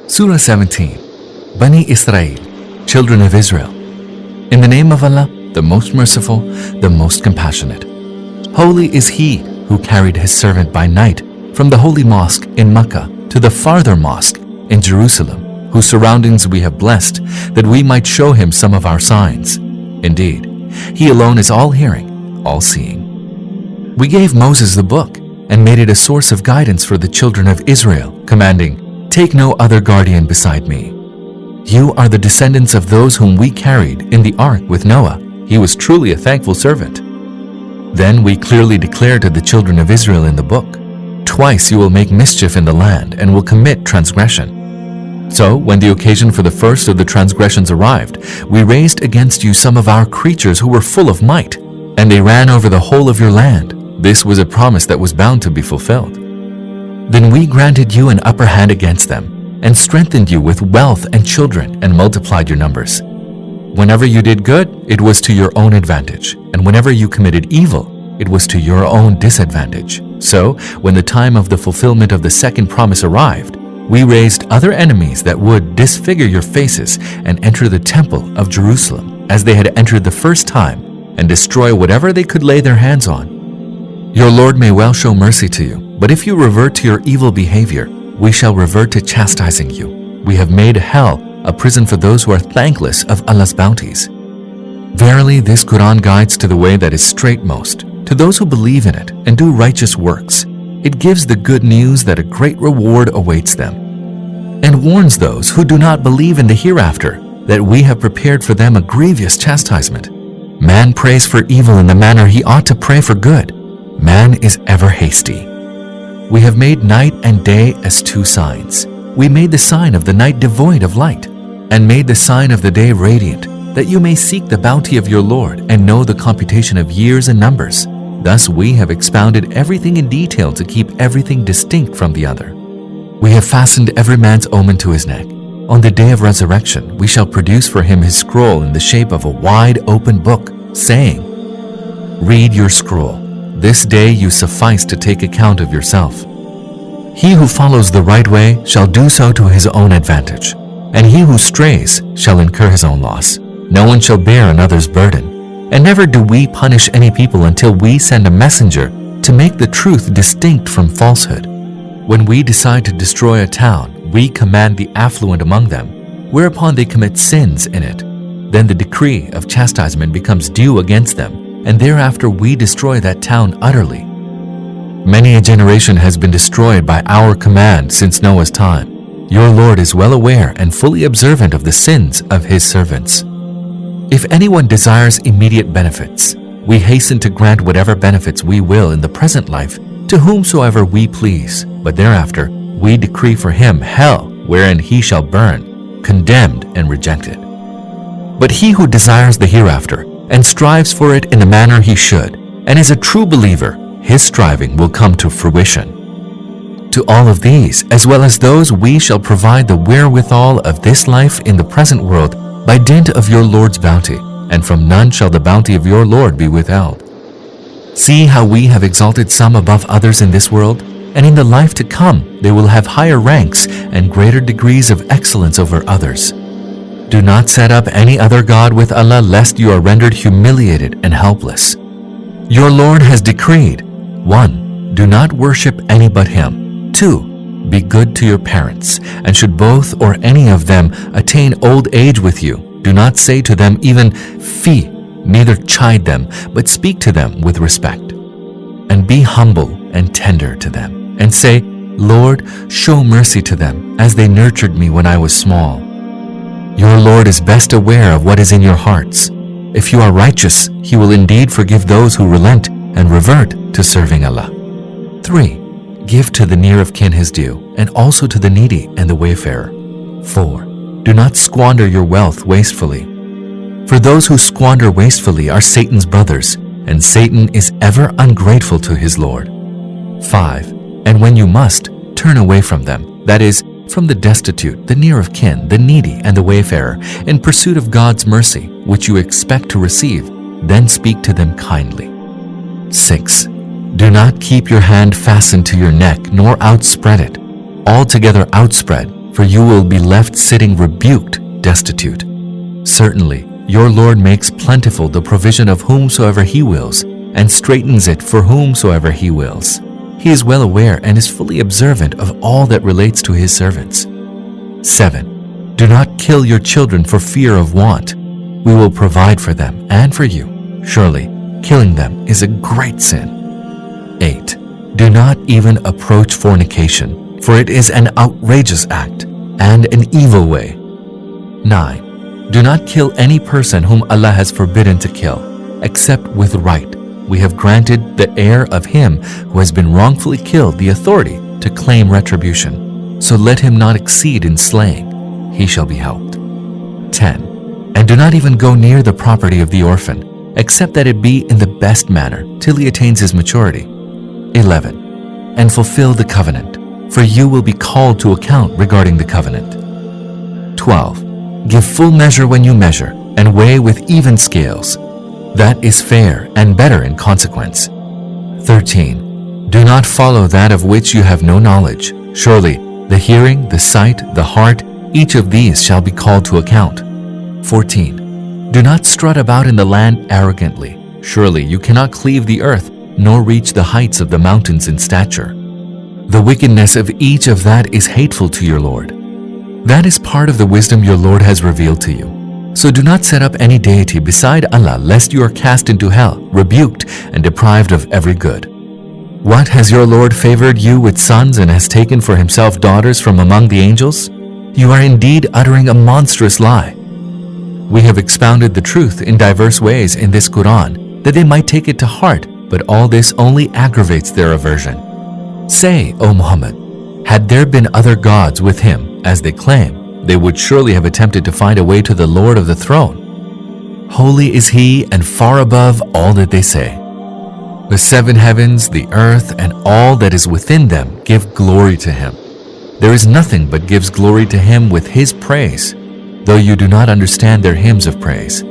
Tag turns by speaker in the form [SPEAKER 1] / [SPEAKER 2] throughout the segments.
[SPEAKER 1] Surah 17, Bani Israil, Children of Israel. In the name of Allah, the most merciful, the most compassionate. Holy is He who carried His servant by night from the holy mosque in Mecca to the farther mosque in Jerusalem, whose surroundings we have blessed, that we might show Him some of our signs. Indeed, He alone is all-hearing, all-seeing. We gave Moses the book and made it a source of guidance for the children of Israel, commanding, "Take no other guardian beside me." You are the descendants of those whom we carried in the ark with Noah. He was truly a thankful servant. Then we clearly declare to the children of Israel in the book, "Twice you will make mischief in the land and will commit transgression." So, when the occasion for the first of the transgressions arrived, we raised against you some of our creatures who were full of might, and they ran over the whole of your land. This was a promise that was bound to be fulfilled. Then we granted you an upper hand against them, and strengthened you with wealth and children, and multiplied your numbers. Whenever you did good, it was to your own advantage, and whenever you committed evil, it was to your own disadvantage. So, when the time of the fulfillment of the second promise arrived, we raised other enemies that would disfigure your faces and enter the temple of Jerusalem as they had entered the first time, and destroy whatever they could lay their hands on. Your Lord may well show mercy to you, but if you revert to your evil behavior, we shall revert to chastising you. We have made hell a prison for those who are thankless of Allah's bounties. Verily, this Qur'an guides to the way that is straightmost, to those who believe in it and do righteous works. It gives the good news that a great reward awaits them, and warns those who do not believe in the hereafter that we have prepared for them a grievous chastisement. Man prays for evil in the manner he ought to pray for good. Man is ever hasty. We have made night and day as two signs. We made the sign of the night devoid of light, and made the sign of the day radiant, that you may seek the bounty of your Lord and know the computation of years and numbers. Thus we have expounded everything in detail to keep everything distinct from the other. We have fastened every man's omen to his neck. On the day of resurrection, we shall produce for him his scroll in the shape of a wide open book, saying, "Read your scroll. This day you suffice to take account of yourself." He who follows the right way shall do so to his own advantage, and he who strays shall incur his own loss. No one shall bear another's burden, and never do we punish any people until we send a messenger to make the truth distinct from falsehood. When we decide to destroy a town, we command the affluent among them, whereupon they commit sins in it. Then the decree of chastisement becomes due against them, and thereafter we destroy that town utterly. Many a generation has been destroyed by our command since Noah's time. Your Lord is well aware and fully observant of the sins of His servants. If anyone desires immediate benefits, we hasten to grant whatever benefits we will in the present life to whomsoever we please, but thereafter we decree for him hell, wherein he shall burn, condemned and rejected. But he who desires the hereafter and strives for it in the manner he should, and is a true believer, his striving will come to fruition. To all of these, as well as those, we shall provide the wherewithal of this life in the present world by dint of your Lord's bounty, and from none shall the bounty of your Lord be withheld. See how we have exalted some above others in this world, and in the life to come they will have higher ranks and greater degrees of excellence over others. Do not set up any other God with Allah, lest you are rendered humiliated and helpless. Your Lord has decreed, 1. Do not worship any but Him. 2. Be good to your parents, and should both or any of them attain old age with you, do not say to them even "Fie," neither chide them, but speak to them with respect. And be humble and tender to them, and say, "Lord, show mercy to them, as they nurtured me when I was small." Your Lord is best aware of what is in your hearts. If you are righteous, He will indeed forgive those who relent and revert to serving Allah. 3. Give to the near of kin his due, and also to the needy and the wayfarer. 4. Do not squander your wealth wastefully. For those who squander wastefully are Satan's brothers, and Satan is ever ungrateful to his Lord. 5. And when you must, turn away from them, that is, from the destitute, the near of kin, the needy, and the wayfarer, in pursuit of God's mercy, which you expect to receive, then speak to them kindly. 6. Do not keep your hand fastened to your neck, nor outspread it, altogether outspread, for you will be left sitting rebuked, destitute. Certainly, your Lord makes plentiful the provision of whomsoever He wills, and straightens it for whomsoever He wills. He is well aware and is fully observant of all that relates to His servants. 7. Do not kill your children for fear of want. We will provide for them and for you. Surely, killing them is a great sin. 8. Do not even approach fornication, for it is an outrageous act and an evil way. 9. Do not kill any person whom Allah has forbidden to kill, except with right. We have granted the heir of him who has been wrongfully killed the authority to claim retribution. So let him not exceed in slaying. He shall be helped. 10. And do not even go near the property of the orphan, except that it be in the best manner till he attains his maturity. 11. And fulfill the covenant, for you will be called to account regarding the covenant. 12. Give full measure when you measure, and weigh with even scales. That is fair and better in consequence. 13. Do not follow that of which you have no knowledge. Surely, the hearing, the sight, the heart, each of these shall be called to account. 14. Do not strut about in the land arrogantly. Surely you cannot cleave the earth, nor reach the heights of the mountains in stature. The wickedness of each of that is hateful to your Lord. That is part of the wisdom your Lord has revealed to you. So do not set up any deity beside Allah, lest you are cast into hell, rebuked and deprived of every good. What, has your Lord favored you with sons and has taken for himself daughters from among the angels? You are indeed uttering a monstrous lie. We have expounded the truth in diverse ways in this Qur'an, that they might take it to heart, but all this only aggravates their aversion. Say, O Muhammad, had there been other gods with him, as they claim, they would surely have attempted to find a way to the Lord of the throne. Holy is He and far above all that they say. The 7 heavens, the earth, and all that is within them give glory to Him. There is nothing but gives glory to Him with His praise, though you do not understand their hymns of praise.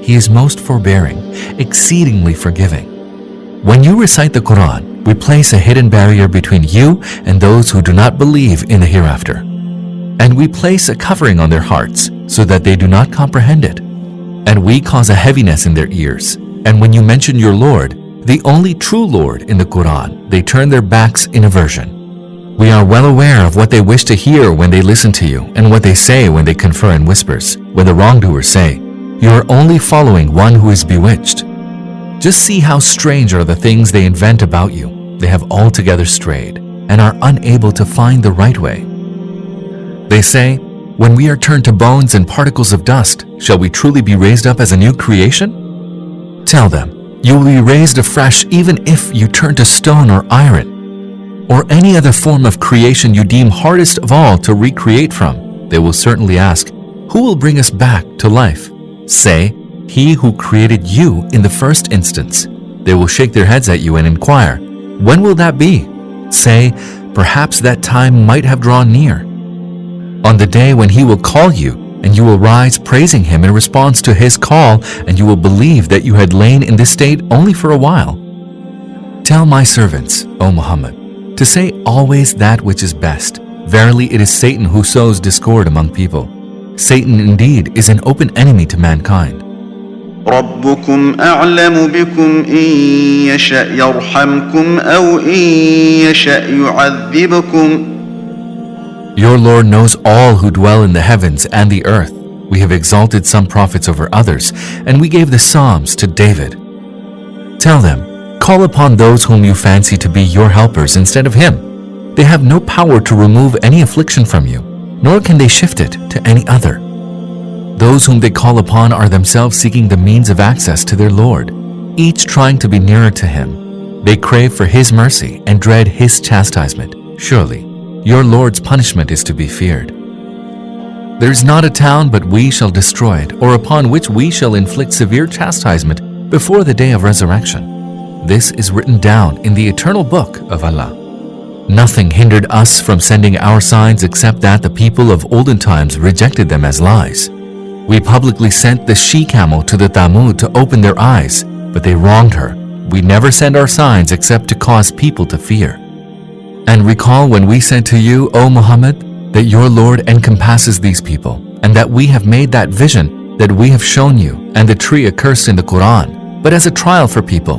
[SPEAKER 1] He is most forbearing, exceedingly forgiving. When you recite the Qur'an, we place a hidden barrier between you and those who do not believe in the hereafter. And we place a covering on their hearts so that they do not comprehend it. And we cause a heaviness in their ears. And when you mention your Lord, the only true Lord in the Qur'an, they turn their backs in aversion. We are well aware of what they wish to hear when they listen to you, and what they say when they confer in whispers, when the wrongdoers say, "You are only following one who is bewitched." Just see how strange are the things they invent about you. They have altogether strayed, and are unable to find the right way. They say, when we are turned to bones and particles of dust, shall we truly be raised up as a new creation? Tell them, you will be raised afresh even if you turn to stone or iron, or any other form of creation you deem hardest of all to recreate from. They will certainly ask, who will bring us back to life? Say, He who created you in the first instance. They will shake their heads at you and inquire, when will that be? Say, perhaps that time might have drawn near. On the day when He will call you, and you will rise praising Him in response to His call, and you will believe that you had lain in this state only for a while. Tell my servants, O Muhammad, to say always that which is best. Verily it is Satan who sows discord among people. Satan indeed is an open enemy to mankind.
[SPEAKER 2] ربكم أعلم بكم إن يشأ يرحمكم أو إن يشأ يعذبكم.
[SPEAKER 1] Your Lord knows all who dwell in the heavens and the earth. We have exalted some prophets over others, and we gave the Psalms to David. Tell them, call upon those whom you fancy to be your helpers instead of Him. They have no power to remove any affliction from you, nor can they shift it to any other. Those whom they call upon are themselves seeking the means of access to their Lord, each trying to be nearer to Him. They crave for His mercy and dread His chastisement. Surely, your Lord's punishment is to be feared. There is not a town but we shall destroy it, or upon which we shall inflict severe chastisement before the day of resurrection. This is written down in the eternal book of Allah. Nothing hindered us from sending our signs except that the people of olden times rejected them as lies. We publicly sent the she-camel to the Thamud to open their eyes, but they wronged her. We never send our signs except to cause people to fear. And recall when we said to you, O Muhammad, that your Lord encompasses these people, and that we have made that vision that we have shown you and the tree accursed in the Qur'an, but as a trial for people.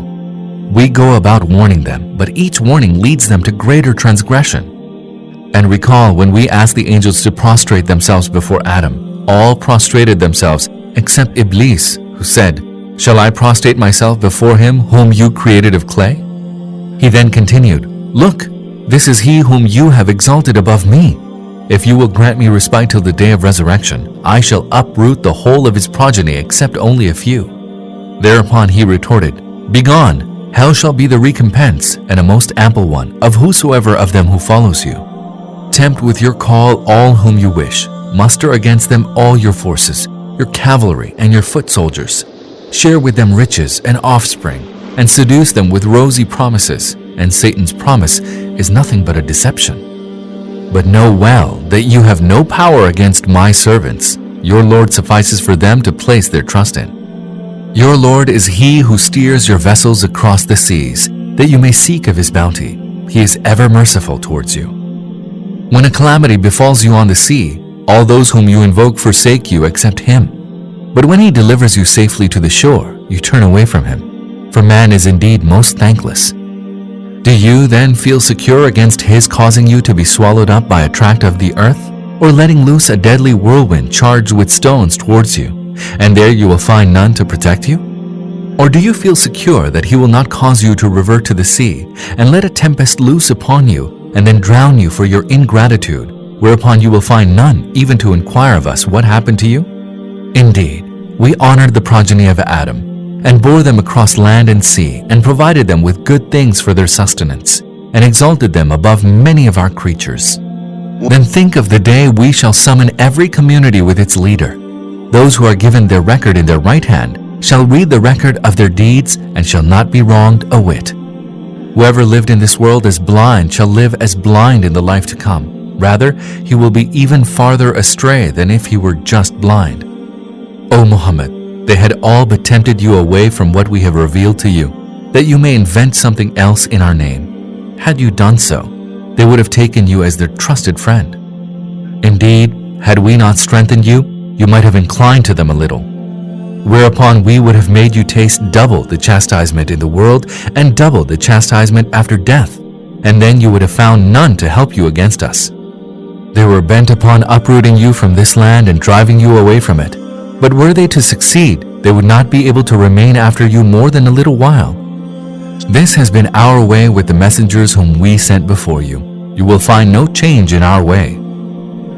[SPEAKER 1] We go about warning them, but each warning leads them to greater transgression. And recall when we asked the angels to prostrate themselves before Adam, all prostrated themselves except Iblis, who said, "Shall I prostrate myself before him whom you created of clay?" He then continued, "Look, this is he whom you have exalted above me. If you will grant me respite till the day of resurrection, I shall uproot the whole of his progeny except only a few." Thereupon he retorted, "Begone! Hell shall be the recompense, and a most ample one, of whosoever of them who follows you. Tempt with your call all whom you wish. Muster against them all your forces, your cavalry and your foot soldiers. Share with them riches and offspring, and seduce them with rosy promises, and Satan's promise is nothing but a deception. But know well that you have no power against my servants. Your Lord suffices for them to place their trust in. Your Lord is he who steers your vessels across the seas, that you may seek of his bounty. He is ever merciful towards you. When a calamity befalls you on the sea, all those whom you invoke forsake you except him. But when he delivers you safely to the shore, you turn away from him. For man is indeed most thankless. Do you then feel secure against his causing you to be swallowed up by a tract of the earth, or letting loose a deadly whirlwind charged with stones towards you, and there you will find none to protect you? Or do you feel secure that he will not cause you to revert to the sea, and let a tempest loose upon you, and then drown you for your ingratitude, whereupon you will find none even to inquire of us what happened to you? Indeed, we honored the progeny of Adam, and bore them across land and sea, and provided them with good things for their sustenance, and exalted them above many of our creatures. Then think of the day we shall summon every community with its leader. Those who are given their record in their right hand shall read the record of their deeds and shall not be wronged a whit. Whoever lived in this world as blind shall live as blind in the life to come. Rather, he will be even farther astray than if he were just blind. O Muhammad, they had all but tempted you away from what we have revealed to you, that you may invent something else in our name. Had you done so, they would have taken you as their trusted friend. Indeed, had we not strengthened you, you might have inclined to them a little. Whereupon we would have made you taste double the chastisement in the world and double the chastisement after death, and then you would have found none to help you against us. They were bent upon uprooting you from this land and driving you away from it. But were they to succeed, they would not be able to remain after you more than a little while. This has been our way with the messengers whom we sent before you. You will find no change in our way.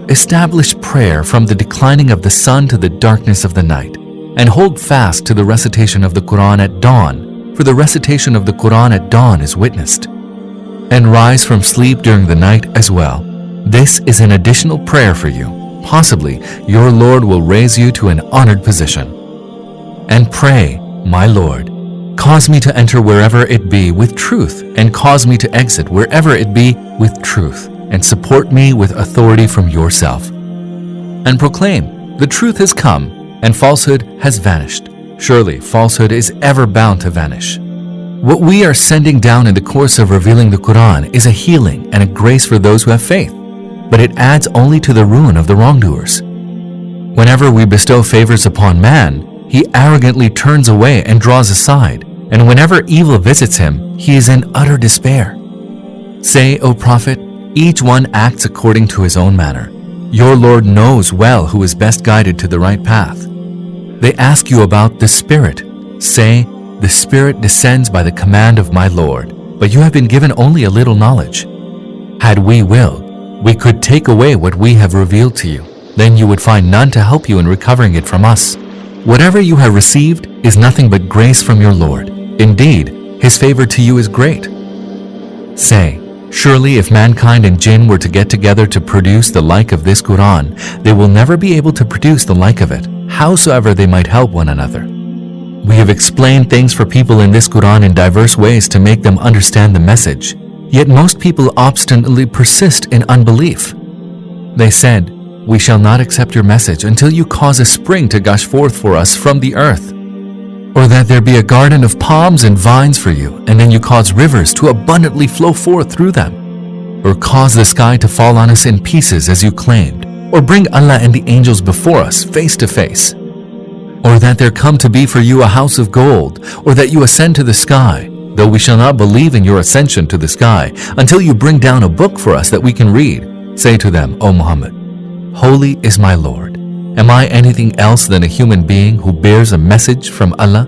[SPEAKER 1] Establish prayer from the declining of the sun to the darkness of the night, and hold fast to the recitation of the Qur'an at dawn, for the recitation of the Qur'an at dawn is witnessed. And rise from sleep during the night as well. This is an additional prayer for you. Possibly your Lord will raise you to an honored position. And pray, my Lord, cause me to enter wherever it be with truth, and cause me to exit wherever it be with truth, and support me with authority from yourself. And proclaim, the truth has come, and falsehood has vanished. Surely falsehood is ever bound to vanish. What we are sending down in the course of revealing the Qur'an is a healing and a grace for those who have faith, but it adds only to the ruin of the wrongdoers. Whenever we bestow favors upon man, he arrogantly turns away and draws aside, and whenever evil visits him, he is in utter despair. Say, O Prophet, each one acts according to his own manner. Your Lord knows well who is best guided to the right path. They ask you about the Spirit. Say, the Spirit descends by the command of my Lord, but you have been given only a little knowledge. Had we willed, we could take away what we have revealed to you. Then you would find none to help you in recovering it from us. Whatever you have received is nothing but grace from your Lord. Indeed, his favor to you is great. Say, surely if mankind and jinn were to get together to produce the like of this Qur'an, they will never be able to produce the like of it, howsoever they might help one another. We have explained things for people in this Qur'an in diverse ways to make them understand the message, yet most people obstinately persist in unbelief. They said, we shall not accept your message until you cause a spring to gush forth for us from the earth, or that there be a garden of palms and vines for you, and then you cause rivers to abundantly flow forth through them, or cause the sky to fall on us in pieces as you claimed, or bring Allah and the angels before us face to face, or that there come to be for you a house of gold, or that you ascend to the sky, though we shall not believe in your ascension to the sky until you bring down a book for us that we can read. Say to them, O Muhammad, Holy is my Lord. Am I anything else than a human being who bears a message from Allah?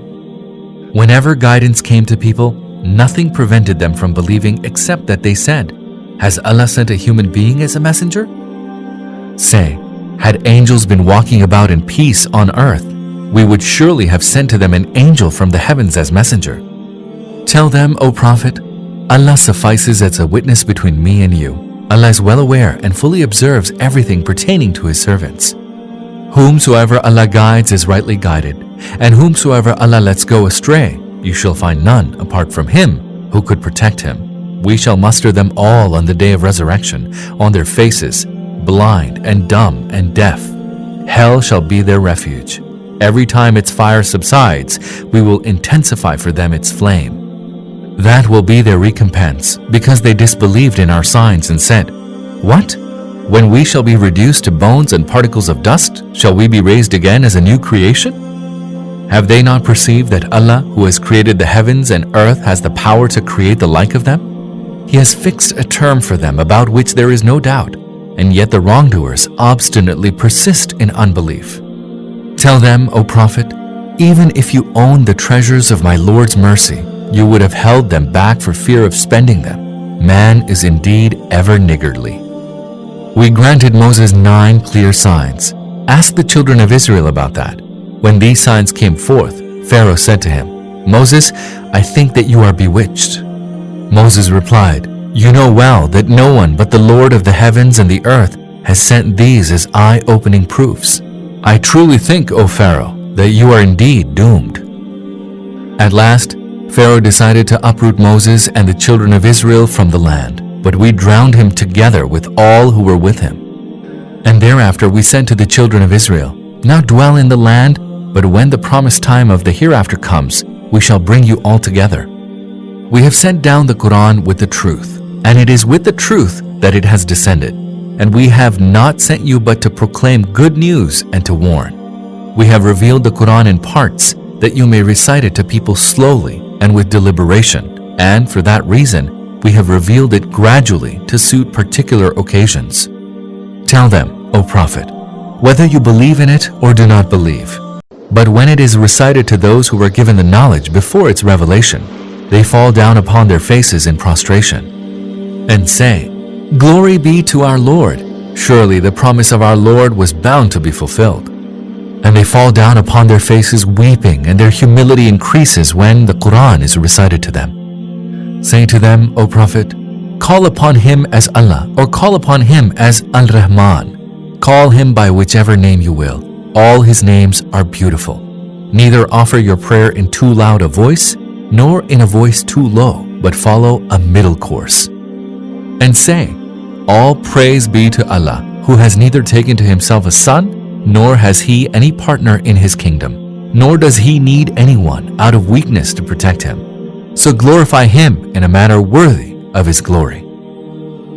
[SPEAKER 1] Whenever guidance came to people, nothing prevented them from believing except that they said, Has Allah sent a human being as a messenger? Say, had angels been walking about in peace on earth, we would surely have sent to them an angel from the heavens as messenger. Tell them, O Prophet, Allah suffices as a witness between me and you. Allah is well aware and fully observes everything pertaining to His servants. Whomsoever Allah guides is rightly guided, and whomsoever Allah lets go astray, you shall find none apart from Him who could protect him. We shall muster them all on the day of resurrection, on their faces, blind and dumb and deaf. Hell shall be their refuge. Every time its fire subsides, we will intensify for them its flame. That will be their recompense, because they disbelieved in our signs and said, What? When we shall be reduced to bones and particles of dust, shall we be raised again as a new creation? Have they not perceived that Allah, who has created the heavens and earth, has the power to create the like of them? He has fixed a term for them about which there is no doubt, and yet the wrongdoers obstinately persist in unbelief. Tell them, O Prophet, even if you owned the treasures of my Lord's mercy, you would have held them back for fear of spending them. Man is indeed ever niggardly. We granted Moses 9 clear signs. Ask the children of Israel about that. When these signs came forth, Pharaoh said to him, Moses, I think that you are bewitched. Moses replied, You know well that no one but the Lord of the heavens and the earth has sent these as eye-opening proofs. I truly think, O Pharaoh, that you are indeed doomed. At last, Pharaoh decided to uproot Moses and the children of Israel from the land, but we drowned him together with all who were with him. And thereafter we said to the children of Israel, Now dwell in the land, but when the promised time of the hereafter comes, we shall bring you all together. We have sent down the Qur'an with the truth, and it is with the truth that it has descended. And we have not sent you but to proclaim good news and to warn. We have revealed the Qur'an in parts, that you may recite it to people slowly and with deliberation, and for that reason, we have revealed it gradually to suit particular occasions. Tell them, O Prophet, whether you believe in it or do not believe. But when it is recited to those who were given the knowledge before its revelation, they fall down upon their faces in prostration and say, Glory be to our Lord. Surely the promise of our Lord was bound to be fulfilled. And they fall down upon their faces weeping, and their humility increases when the Qur'an is recited to them. Say to them, O Prophet, call upon Him as Allah, or call upon Him as Al-Rahman. Call Him by whichever name you will. All His names are beautiful. Neither offer your prayer in too loud a voice, nor in a voice too low, but follow a middle course. And say, All praise be to Allah, who has neither taken to Himself a son, nor has He any partner in His kingdom, nor does He need anyone out of weakness to protect Him. So glorify Him in a manner worthy of His glory.